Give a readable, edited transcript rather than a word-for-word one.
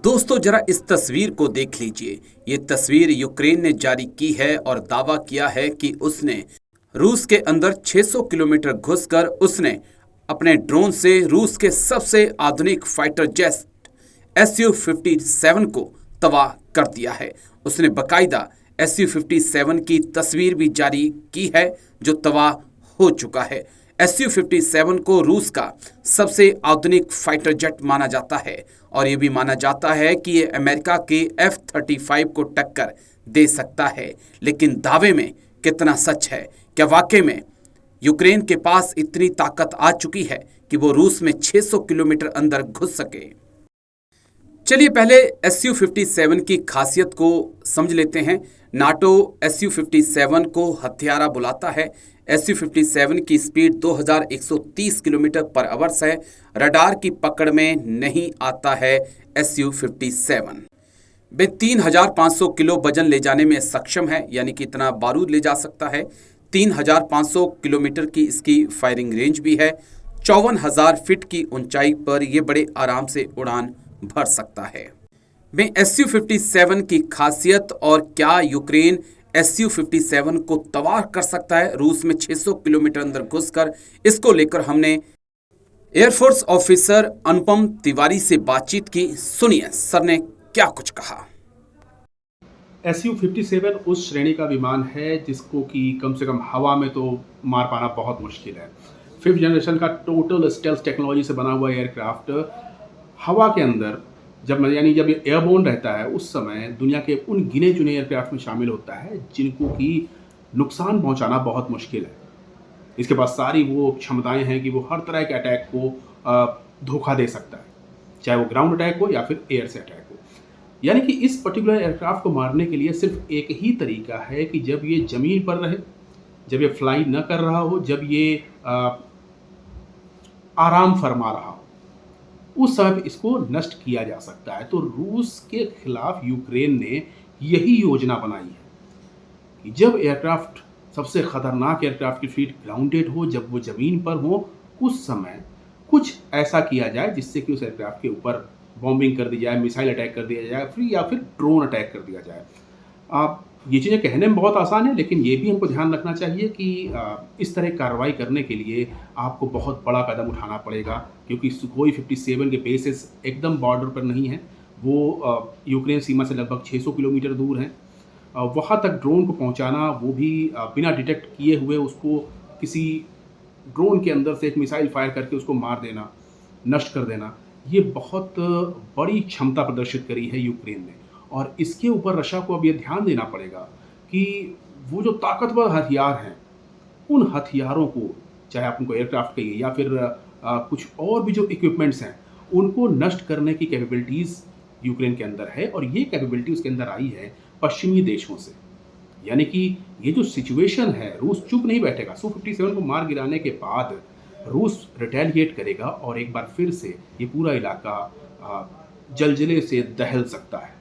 दोस्तों जरा इस तस्वीर को देख लीजिए। ये तस्वीर यूक्रेन ने जारी की है और दावा किया है कि उसने रूस के अंदर 600 किलोमीटर घुसकर उसने अपने ड्रोन से रूस के सबसे आधुनिक फाइटर जेट Su-57 को तबाह कर दिया है। उसने बकायदा Su-57 की तस्वीर भी जारी की है जो तबाह हो चुका है। Su-57 को रूस का सबसे आधुनिक फाइटर जेट माना जाता है और ये भी माना जाता है कि ये अमेरिका के F-35 को टक्कर दे सकता है। लेकिन दावे में कितना सच है? क्या वाकई में यूक्रेन के पास इतनी ताकत आ चुकी है कि वो रूस में 600 किलोमीटर अंदर घुस सके? चलिए पहले Su-57 की खासियत को समझ लेते हैं। नाटो Su-57 को हत्यारा बुलाता है। Su-57 की स्पीड 2130 किलोमीटर पर आवर्स है। रडार की पकड़ में नहीं आता है Su-57। वे 3500 किलो वजन ले जाने में सक्षम है, यानी कि इतना बारूद ले जा सकता है। 3500 किलोमीटर की इसकी फायरिंग रेंज भी है। 54,000 फीट की ऊंचाई पर यह बड़े आराम से उड़ान भर सकता है। में Su-57 की खासियत और क्या यूक्रेन Su-57 को तबाह कर सकता है रूस में 600 किलोमीटर अंदर घुसकर, इसको लेकर हमने एयरफोर्स ऑफिसर अनुपम तिवारी से बातचीत की। सुनिए सर ने क्या कुछ कहा। Su-57 उस श्रेणी का विमान है जिसको कि कम से कम हवा में तो मार पाना बहुत मुश्किल है। 5th जनरेशन का टोटल स्टेल्थ टेक्नोलॉजी से बना हुआ एयरक्राफ्ट हवा के अंदर जब ये एयरबोर्न रहता है उस समय दुनिया के उन गिने चुने एयरक्राफ्ट में शामिल होता है जिनको कि नुकसान पहुंचाना बहुत मुश्किल है। इसके पास सारी वो क्षमताएं हैं कि वो हर तरह के अटैक को धोखा दे सकता है, चाहे वो ग्राउंड अटैक हो या फिर एयर से अटैक हो। यानी कि इस पर्टिकुलर एयरक्राफ्ट को मारने के लिए सिर्फ एक ही तरीका है कि जब ये ज़मीन पर रहे, जब ये फ्लाई न कर रहा हो, जब ये आराम फरमा रहा हो, उस समय इसको नष्ट किया जा सकता है। तो रूस के खिलाफ यूक्रेन ने यही योजना बनाई है कि जब एयरक्राफ्ट सबसे खतरनाक एयरक्राफ्ट की फ्लीट ग्राउंडेड हो, जब वो ज़मीन पर हो, उस समय कुछ ऐसा किया जाए जिससे कि उस एयरक्राफ्ट के ऊपर बॉम्बिंग कर दी जाए, मिसाइल अटैक कर दिया जाए, या फिर ड्रोन अटैक कर दिया जाए। ये चीज़ें कहने में बहुत आसान है, लेकिन ये भी हमको ध्यान रखना चाहिए कि इस तरह कार्रवाई करने के लिए आपको बहुत बड़ा कदम उठाना पड़ेगा, क्योंकि सुखोई 57 के बेसेस एकदम बॉर्डर पर नहीं हैं। वो यूक्रेन सीमा से लगभग 600 किलोमीटर दूर हैं। वहाँ तक ड्रोन को पहुँचाना, वो भी बिना डिटेक्ट किए हुए उसको किसी ड्रोन के अंदर से एक मिसाइल फायर करके उसको मार देना, नष्ट कर देना, ये बहुत बड़ी क्षमता प्रदर्शित करी है यूक्रेन ने। और इसके ऊपर रशिया को अब ये ध्यान देना पड़ेगा कि वो जो ताकतवर हथियार हैं, उन हथियारों को, चाहे आप उनको एयरक्राफ्ट कहिए या फिर कुछ और भी जो इक्विपमेंट्स हैं, उनको नष्ट करने की कैपेबिलिटीज़ यूक्रेन के अंदर है। और ये कैपेबिलिटी उसके अंदर आई है पश्चिमी देशों से। यानी कि ये जो सिचुएशन है, रूस चुप नहीं बैठेगा। Su-57 को मार गिराने के बाद रूस रिटेलिएट करेगा और एक बार फिर से ये पूरा इलाका जलजले से दहल सकता है।